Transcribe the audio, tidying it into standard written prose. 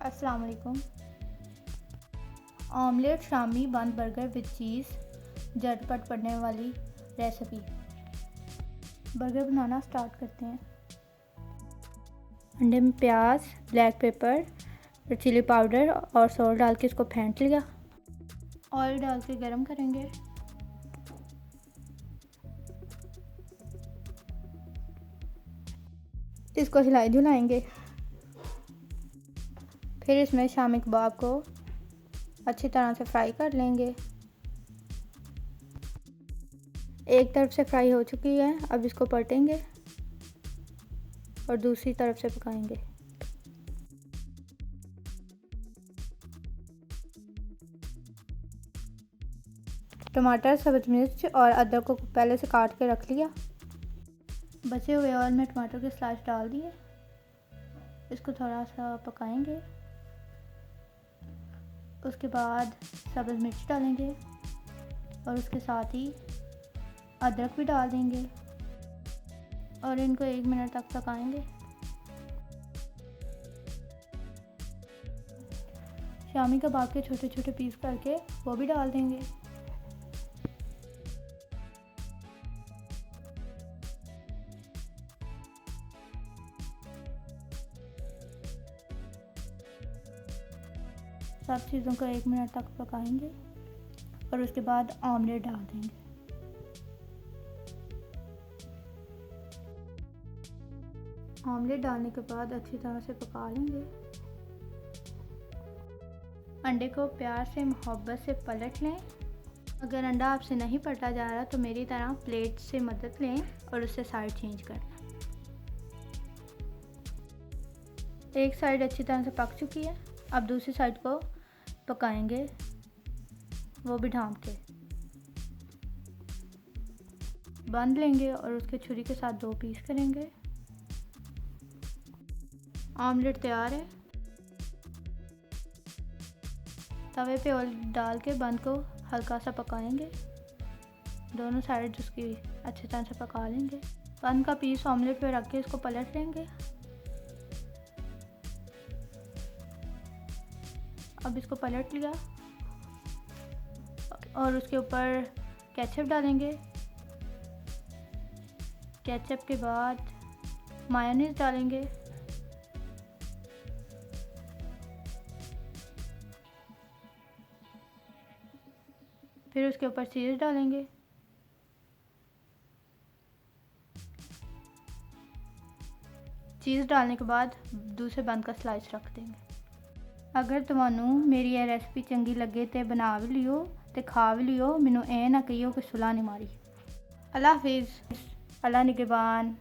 अस्सलाम वालेकुम। ऑमलेट शामी बंद बर्गर विद चीज़, झटपट पड़ने वाली रेसिपी। बर्गर बनाना स्टार्ट करते हैं। अंडे में प्याज, ब्लैक पेपर, चिली पाउडर और सॉल्ट डाल के इसको फेंट लिया। ऑयल डाल के गरम करेंगे। इसको हिलाई झुलाएंगे। फिर इसमें शामी कबाब को अच्छी तरह से फ्राई कर लेंगे। एक तरफ से फ्राई हो चुकी है, अब इसको पलटेंगे और दूसरी तरफ से पकाएंगे। टमाटर, सब्ज़ मिर्च और अदरक को पहले से काट के रख लिया। बचे हुए ऑयल में टमाटर के स्लाइस डाल दिए। इसको थोड़ा सा पकाएंगे। उसके बाद सब्ज़ मिर्च डालेंगे और उसके साथ ही अदरक भी डाल देंगे और इनको 1 मिनट तक पकाएंगे। शामी कबाब के छोटे छोटे पीस करके वो भी डाल देंगे। सब चीज़ों को 1 मिनट तक पकाएंगे और उसके बाद ऑमलेट डाल देंगे। ऑमलेट डालने के बाद अच्छी तरह से पका लेंगे। अंडे को प्यार से मोहब्बत से पलट लें। अगर अंडा आपसे नहीं पलटा जा रहा तो मेरी तरह प्लेट से मदद लें और उससे साइड चेंज कर लें। एक साइड अच्छी तरह से पक चुकी है, अब दूसरी साइड को पकाएंगे, वो भी ढाँप के। बांध लेंगे और उसके छुरी के साथ 2 पीस करेंगे। ऑमलेट तैयार है। तवे पे ऑयल डाल के बंद को हल्का सा पकाएंगे। दोनों साइड उसकी अच्छी तरह से पका लेंगे। बंद का पीस ऑमलेट पे रख के इसको पलट लेंगे। अब इसको पलट लिया और उसके ऊपर केचप डालेंगे। केचप के बाद मायोनीज डालेंगे। फिर उसके ऊपर चीज़ डालेंगे। चीज़ डालने के बाद दूसरे बंद का स्लाइस रख देंगे। अगर तुहानू मेरी यह रेसिपी चंगी लगे तो बना भी लियो ते खा भी लियो। मैनू ए ना कहियो कि सुलह नहीं मारी। अल्लाह हाफिज़। अल्लाह निगहबान।